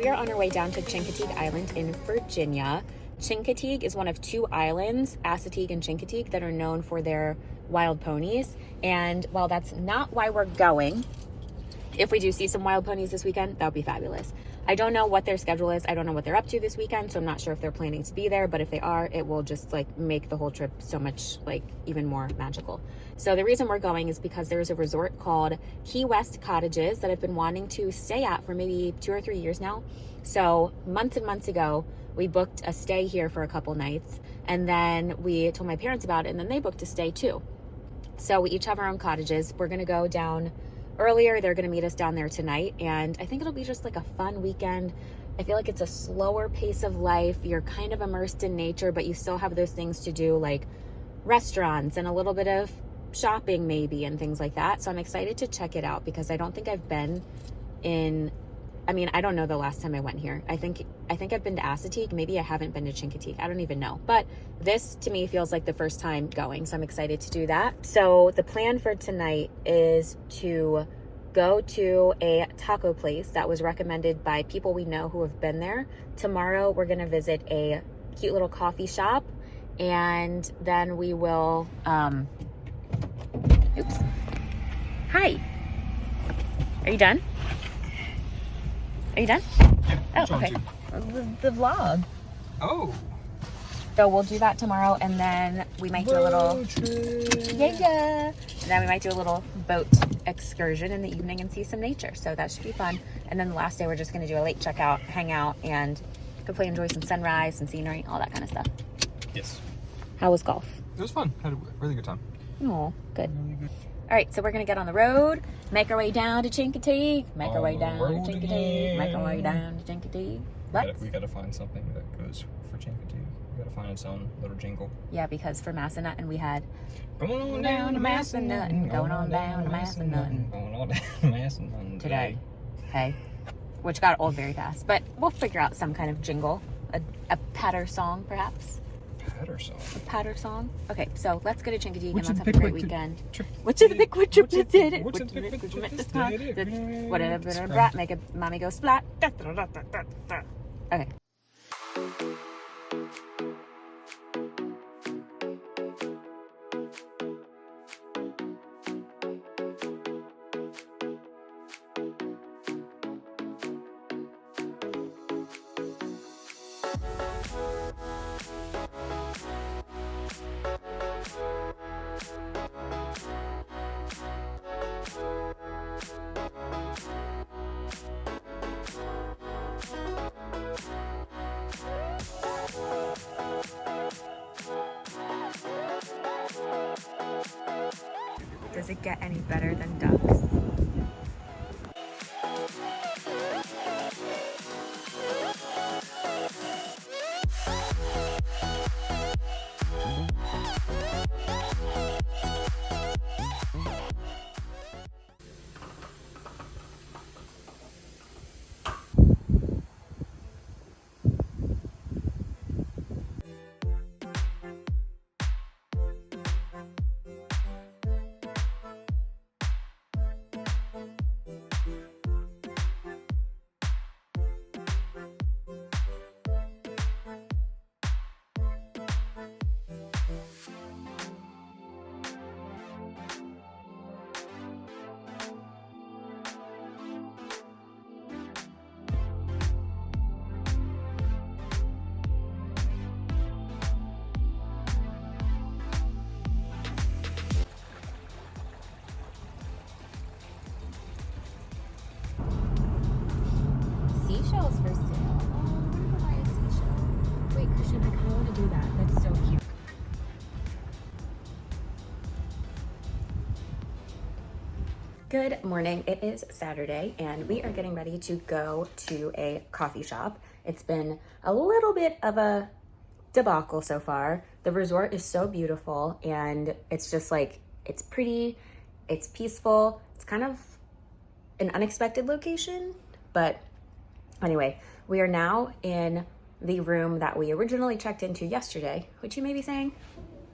are on our way down to Chincoteague Island in Virginia. Chincoteague is one of two islands, Assateague and Chincoteague, that are known for their wild ponies. And while that's not why we're going, if we do see some wild ponies this weekend, that would be fabulous. I don't know what their schedule is. I don't know what they're up to this weekend, so I'm not sure if they're planning to be there, but if they are, it will just like make the whole trip so much like even more magical. So the reason we're going is because there's a resort called Key West Cottages that I've been wanting to stay at for maybe 2 or 3 years now. So months and months ago, we booked a stay here for a couple nights, and then we told my parents about it, and then they booked a stay too. So we each have our own cottages. We're gonna go down earlier. They're gonna meet us down there tonight, and I think it'll be just like a fun weekend. I feel like it's a slower pace of life. You're kind of immersed in nature, but you still have those things to do, like restaurants and a little bit of shopping maybe and things like that. So I'm excited to check it out because I don't think I've been in, I mean, I don't know the last time I went here. I think I've been to Assateague. Maybe I haven't been to Chincoteague. I don't even know. But this to me feels like the first time going. So I'm excited to do that. So the plan for tonight is to go to a taco place that was recommended by people we know who have been there. Tomorrow we're going to visit a cute little coffee shop, and then we will, oops. Hi. Are you done? Are you done? Oh, okay. The vlog. Oh. So we'll do that tomorrow, and then we might do a little, yeah. And then we might do a little boat excursion in the evening and see some nature. So that should be fun. And then the last day, we're just going to do a late checkout, hang out, and hopefully enjoy some sunrise, some scenery, all that kind of stuff. Yes. How was golf? It was fun. Had a really good time. Oh, good. Really good. All right, so we're going to get on the road, make our way down to Chincoteague, make our way down to Chincoteague, make our way down to Chincoteague. We gotta find something that goes for Chincoteague. We gotta find its own little jingle. Yeah, because for Massanutten we had going on down to Massanutten, going on down to Massanutten, going on down to Massanutten today. Hey, which got old very fast, but we'll figure out some kind of jingle, a patter song perhaps. Patter song. A patter song. Okay, so let's go to Chincoteague and let's have a pick great what weekend. What's in the pick what you did it? Whatever brat make a mommy go splat. Okay. Does it get any better than ducks? Seashells for sale. Oh, I want to buy a seashell. Wait, Christian, I kind of want to do that. That's so cute. Good morning. It is Saturday, and we are getting ready to go to a coffee shop. It's been a little bit of a debacle so far. The resort is so beautiful, and it's just like, it's pretty, it's peaceful. It's kind of an unexpected location, but anyway, we are now in the room that we originally checked into yesterday, which you may be saying,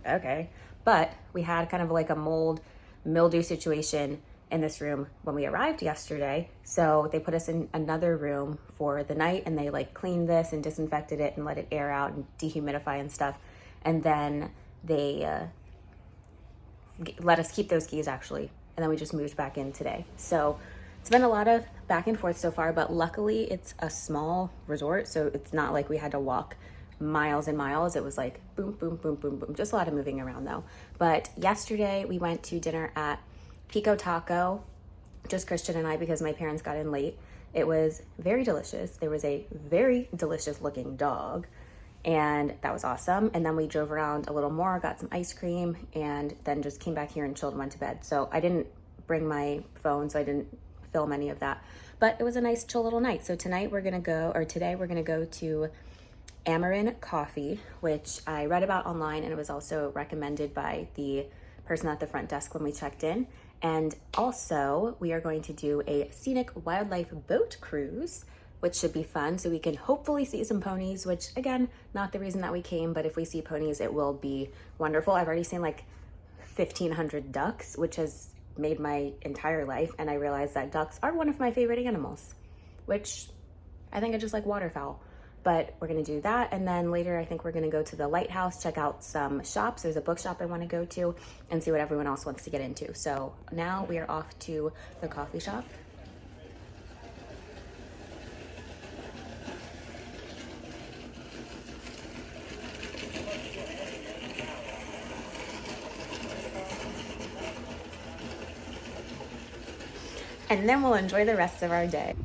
okay, but we had kind of like a mildew situation in this room when we arrived yesterday. So they put us in another room for the night, and they like cleaned this and disinfected it and let it air out and dehumidify and stuff. And then they let us keep those keys actually. And then we just moved back in today. So it's been a lot of back and forth so far, but luckily it's a small resort. So it's not like we had to walk miles and miles. It was like boom, boom, boom, boom, boom. Just a lot of moving around though. But yesterday we went to dinner at Pico Taco, just Christian and I, because my parents got in late. It was very delicious. There was a very delicious looking dog, and that was awesome. And then we drove around a little more, got some ice cream, and then just came back here and chilled and went to bed. So I didn't bring my phone, so I didn't film any of that, but it was a nice chill little night. So today we're gonna go to Amarin Coffee, which I read about online, and it was also recommended by the person at the front desk when we checked in. And also we are going to do a scenic wildlife boat cruise, which should be fun. So we can hopefully see some ponies, which again, not the reason that we came, but if we see ponies, it will be wonderful. I've already seen like 1,500 ducks, which has made my entire life. And I realized that ducks are one of my favorite animals, which I think I just like waterfowl. But we're gonna do that, and then later I think we're gonna go to the lighthouse, check out some shops. There's a bookshop I wanna go to, and see what everyone else wants to get into. So now we are off to the coffee shop. And then we'll enjoy the rest of our day.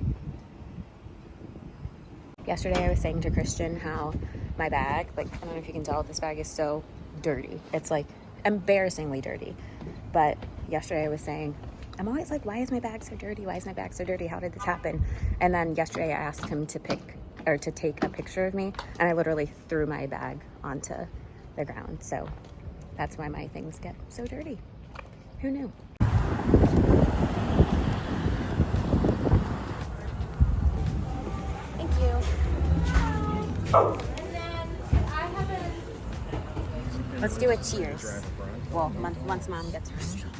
Yesterday I was saying to Christian how my bag, like, I don't know if you can tell, this bag is so dirty. It's like embarrassingly dirty. But yesterday I was saying, I'm always like, why is my bag so dirty? Why is my bag so dirty? How did this happen? And then yesterday I asked him to take a picture of me, and I literally threw my bag onto the ground. So that's why my things get so dirty. Who knew? Let's do a cheers. Well, once Mom gets her strong.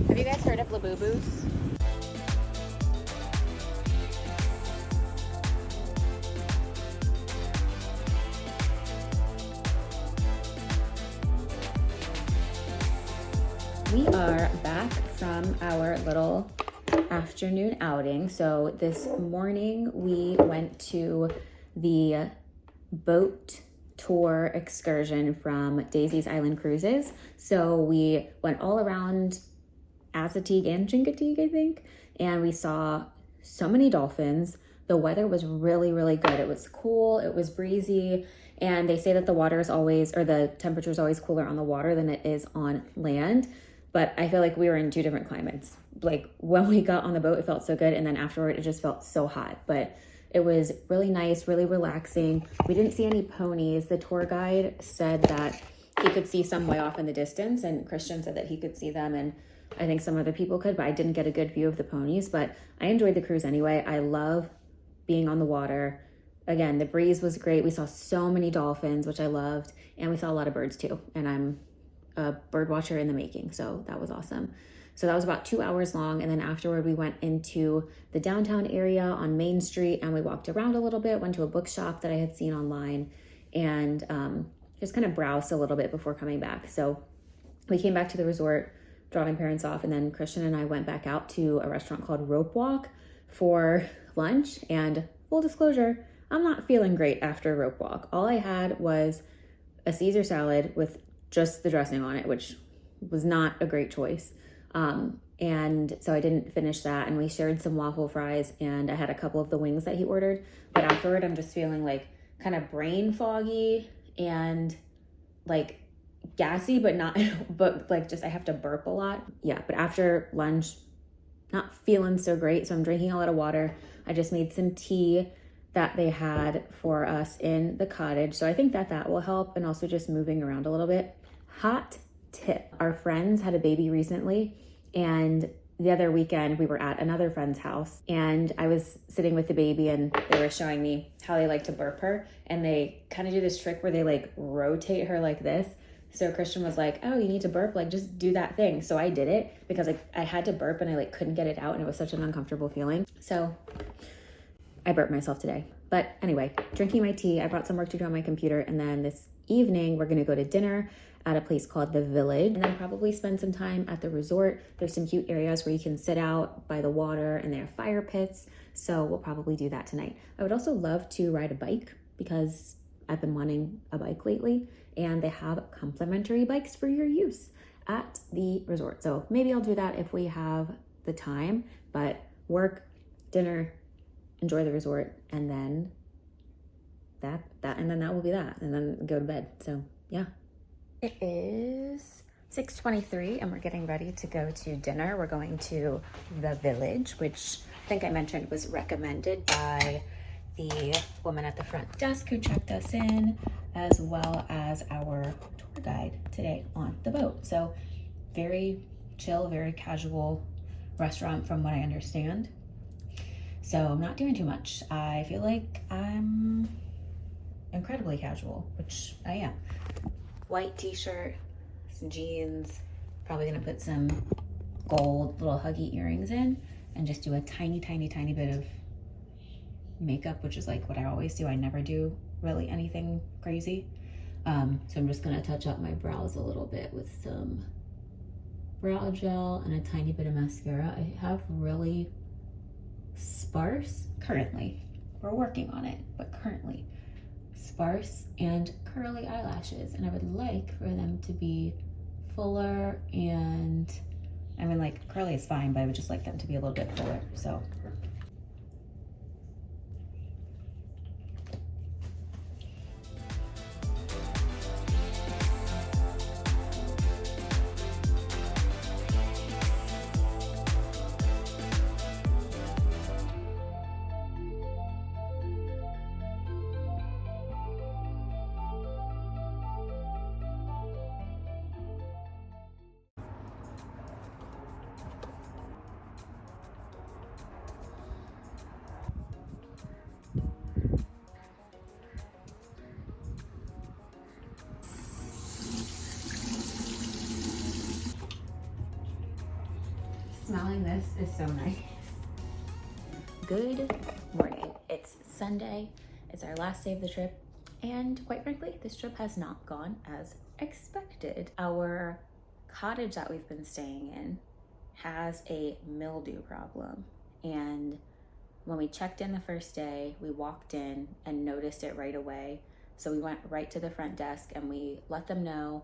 Have you guys heard of Labubu's? We are back from our little afternoon outing. So this morning we went to the boat tour excursion from Daisy's Island Cruises. So we went all around Assateague and Chincoteague, I think, and we saw so many dolphins. The weather was really, really good. It was cool, it was breezy, and they say that the water is always, or the temperature is always cooler on the water than it is on land. But I feel like we were in two different climates. Like when we got on the boat, it felt so good, and then afterward, it just felt so hot. But it was really nice, really relaxing. We didn't see any ponies. The tour guide said that he could see some way off in the distance, and Christian said that he could see them, and I think some other people could, but I didn't get a good view of the ponies. But I enjoyed the cruise anyway. I love being on the water. Again, the breeze was great. We saw so many dolphins, which I loved, and we saw a lot of birds too. And I'm a bird watcher in the making, so that was awesome. So that was about 2 hours long. And then afterward, we went into the downtown area on Main Street and we walked around a little bit, went to a bookshop that I had seen online, and just kind of browsed a little bit before coming back. So we came back to the resort, dropped my parents off, and then Christian and I went back out to a restaurant called Rope Walk for lunch. And full disclosure, I'm not feeling great after Rope Walk. All I had was a Caesar salad with just the dressing on it, which was not a great choice. And so I didn't finish that, and we shared some waffle fries, and I had a couple of the wings that he ordered. But afterward, I'm just feeling like kind of brain foggy and like gassy, but not, but like just I have to burp a lot. Yeah, but after lunch, not feeling so great. So I'm drinking a lot of water. I just made some tea that they had for us in the cottage. So I think that that will help, and also just moving around a little bit. Hot tip. Our friends had a baby recently, and the other weekend we were at another friend's house, and I was sitting with the baby and they were showing me how they like to burp her, and they kind of do this trick where they like rotate her like this. So Christian was like, oh, you need to burp, like just do that thing. So I did it because I had to burp and I like couldn't get it out, and it was such an uncomfortable feeling. So I burped myself today. But anyway, drinking my tea, I brought some work to do on my computer, and then this evening we're gonna go to dinner at a place called The Village, and then probably spend some time at the resort. There's some cute areas where you can sit out by the water, and there are fire pits, so we'll probably do that tonight. I would also love to ride a bike because I've been wanting a bike lately, and they have complimentary bikes for your use at the resort. So maybe I'll do that if we have the time, but work, dinner, enjoy the resort, and then that will be that, and then go to bed. So yeah. It is 6:23 and we're getting ready to go to dinner. We're going to The Village, which I think I mentioned was recommended by the woman at the front desk who checked us in, as well as our tour guide today on the boat. So very chill, very casual restaurant from what I understand. So I'm not doing too much. I feel like I'm incredibly casual, which I am. White t-shirt, some jeans, probably gonna put some gold little huggy earrings in, and just do a tiny bit of makeup, which is like what I always do. I never do really anything crazy. So I'm just gonna touch up my brows a little bit with some brow gel and a tiny bit of mascara. I have really sparse, currently, we're working on it, but currently sparse and curly eyelashes, and I would like for them to be fuller, and I mean, like, curly is fine, but I would just like them to be a little bit fuller. So smelling this is so nice. Good morning. It's Sunday. It's our last day of the trip, and quite frankly, this trip has not gone as expected. Our cottage that we've been staying in has a mildew problem, and when we checked in the first day, we walked in and noticed it right away. So we went right to the front desk and we let them know,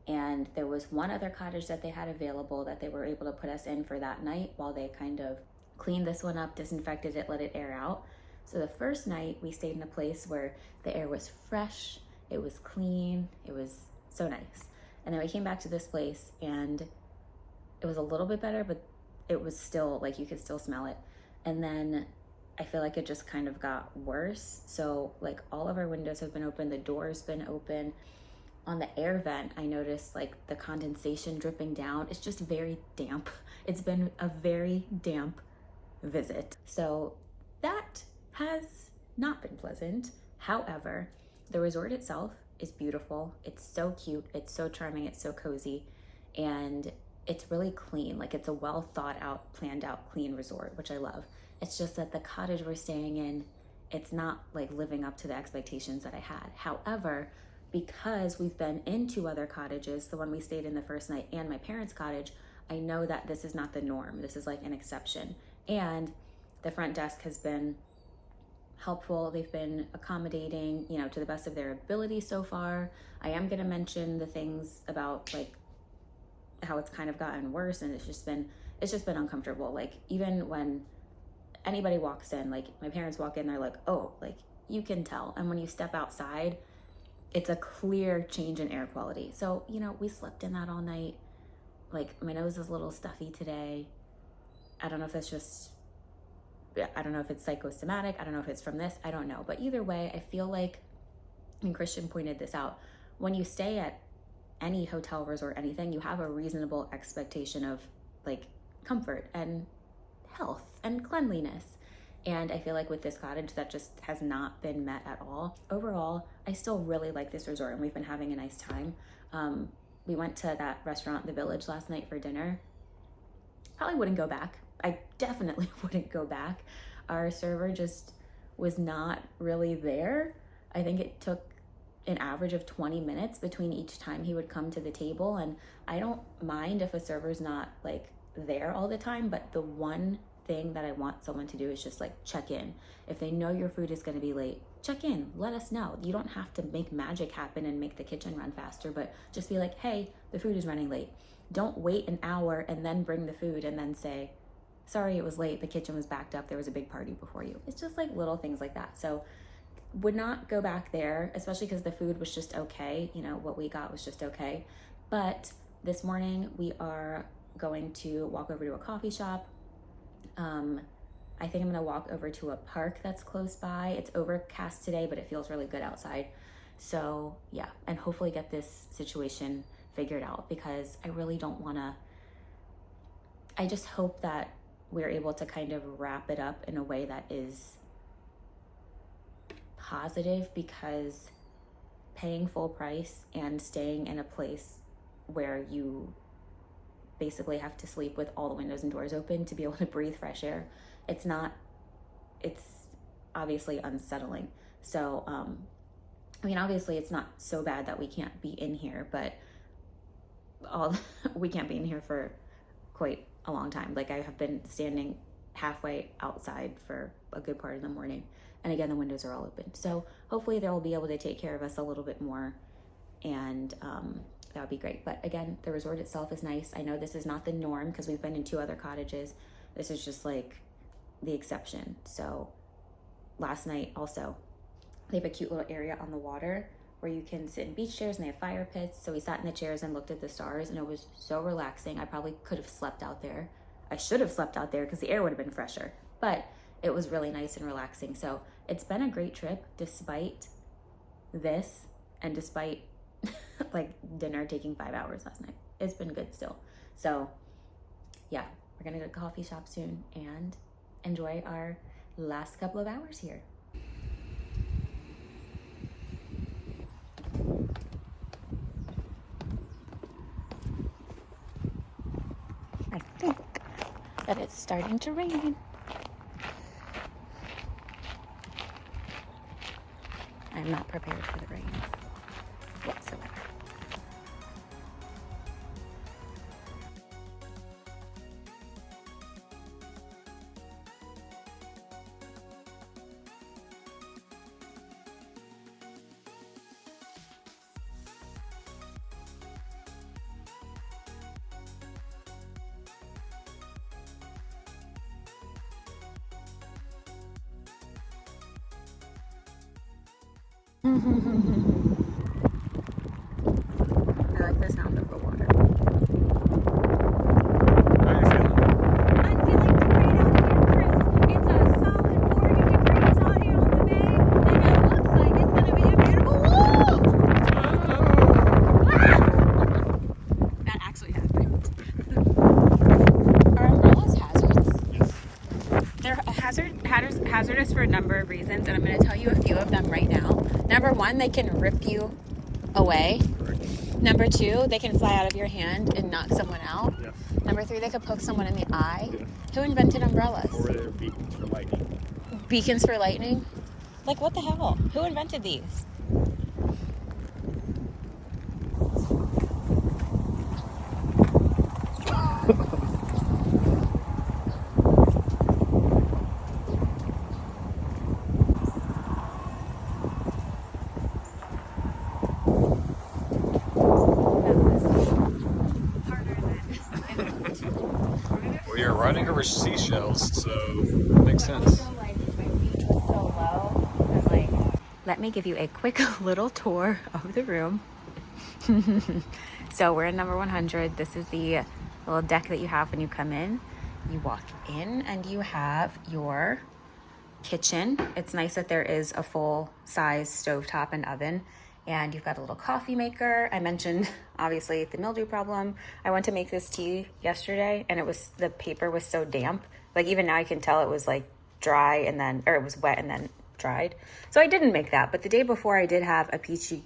and there was one other cottage that they had available that they were able to put us in for that night while they kind of cleaned this one up, disinfected it, let it air out. So the first night we stayed in a place where the air was fresh, it was clean, it was so nice. And then we came back to this place and it was a little bit better, but it was still like, you could still smell it. And then I feel like it just kind of got worse. So like all of our windows have been open, the door's been open. On the air vent, I noticed like the condensation dripping down. It's just very damp. It's been a very damp visit. So that has not been pleasant. However, the resort itself is beautiful. It's so cute. It's so charming. It's so cozy. And it's really clean. Like, it's a well thought out, planned out, clean resort, which I love. It's just that the cottage we're staying in, it's not like living up to the expectations that I had. However, because we've been in 2 other cottages, the one we stayed in the first night and my parents' cottage, I know that this is not the norm. This is like an exception. And the front desk has been helpful. They've been accommodating, you know, to the best of their ability so far. I am going to mention the things about like how it's kind of gotten worse, and it's just been uncomfortable. Like, even when anybody walks in, like my parents walk in, they're like, oh, like you can tell. And when you step outside, it's a clear change in air quality. So, you know, we slept in that all night. Like, my nose is a little stuffy today. I don't know if it's just, I don't know if it's psychosomatic. I don't know if it's from this. I don't know. But either way, I feel like, and Christian pointed this out, when you stay at any hotel, resort, anything, you have a reasonable expectation of like comfort and health and cleanliness. And I feel like with this cottage, that just has not been met at all. Overall, I still really like this resort, and we've been having a nice time. We went to that restaurant, The Village, last night for dinner. Probably wouldn't go back. I definitely wouldn't go back. Our server just was not really there. I think it took an average of 20 minutes between each time he would come to the table. And I don't mind if a server's not like there all the time, but the one thing that I want someone to do is just like check in. If they know your food is going to be late, check in, let us know. You don't have to make magic happen and make the kitchen run faster, but just be like, hey, the food is running late. Don't wait an hour and then bring the food and then say, sorry, it was late, the kitchen was backed up, there was a big party before you. It's just like little things like that. So would not go back there, especially because the food was just okay. You know, what we got was just okay. But this morning we are going to walk over to a coffee shop. I think I'm gonna walk over to a park that's close by. It's overcast today, but it feels really good outside. So yeah, and hopefully get this situation figured out, because I really don't wanna, I just hope that we're able to kind of wrap it up in a way that is positive, because paying full price and staying in a place where you basically have to sleep with all the windows and doors open to be able to breathe fresh air, it's obviously unsettling. So, I mean, obviously it's not so bad that we can't be in here, but we can't be in here for quite a long time. Like, I have been standing halfway outside for a good part of the morning. And again, the windows are all open. So hopefully they'll be able to take care of us a little bit more, and that would be great. But again, the resort itself is nice. I know this is not the norm because we've been in 2 other cottages. This is just like the exception. So last night also, they have a cute little area on the water where you can sit in beach chairs, and they have fire pits. So we sat in the chairs and looked at the stars, and it was so relaxing. I probably could have slept out there. I should have slept out there because the air would have been fresher, but it was really nice and relaxing. So it's been a great trip despite this, and despite like dinner taking 5 hours last night. It's been good still. So yeah, we're gonna go to a coffee shop soon and enjoy our last couple of hours here. I think that it's starting to rain. I'm not prepared for the rain whatsoever. I like the sound of the water. How are you feeling? I'm feeling great out here, Chris. It's a solid 40 degrees out here on the bay, and it looks like it's going to be a beautiful That actually happened. Are umbrellas hazards? Yes. They're hazardous for a number of reasons, and I'm going to tell you a few of them right now. Number one, they can rip you away. Correct. Number 2, they can fly out of your hand and knock someone out. Yeah. Number 3, they could poke someone in the eye. Yeah. Who invented umbrellas? Or they're beacons for lightning. Beacons for lightning? Like, what the hell? Who invented these? Well, you're riding over seashells, so it makes sense. Also, like, my seat was so low, and like, let me give you a quick little tour of the room. So we're in number 100. This is the little deck that you have when you come in. You walk in and you have your kitchen. It's nice that there is a full-size stovetop and oven, and you've got a little coffee maker. I mentioned obviously the mildew problem. I went to make this tea yesterday and the paper was so damp. Like, even now I can tell it was like dry and then, or it was wet and then dried. So I didn't make that, but the day before I did have a peachy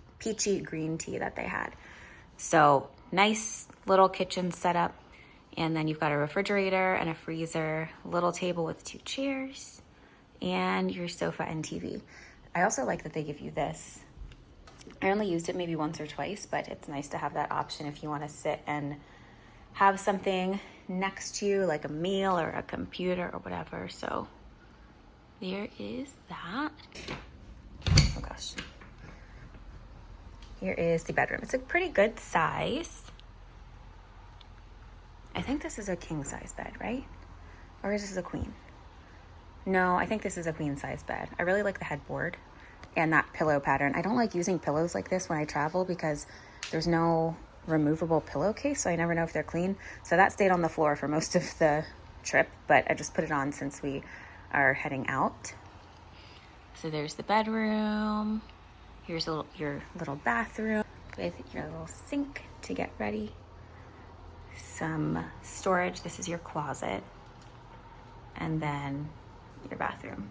green tea that they had. So nice little kitchen setup. And then you've got a refrigerator and a freezer, little table with 2 chairs, and your sofa and TV. I also like that they give you this. I only used it maybe once or twice, but it's nice to have that option if you want to sit and have something next to you, like a meal or a computer or whatever. So there is that. Oh gosh. Here is the bedroom. It's a pretty good size. I think this is a king size bed, right? Or is this a queen? No, I think this is a queen size bed. I really like the headboard and that pillow pattern. I don't like using pillows like this when I travel because there's no removable pillowcase, so I never know if they're clean. So that stayed on the floor for most of the trip, but I just put it on since we are heading out. So there's the bedroom. Here's your little bathroom with your little sink to get ready. Some storage. This is your closet. And then your bathroom.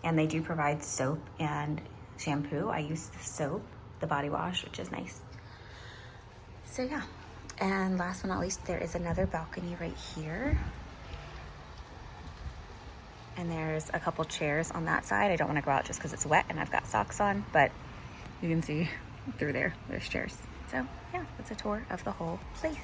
And they do provide soap and shampoo. I use the soap, the body wash, which is nice. So yeah. And last but not least, there is another balcony right here. And there's a couple chairs on that side. I don't want to go out just because it's wet and I've got socks on, but you can see through there, there's chairs. So yeah, that's a tour of the whole place.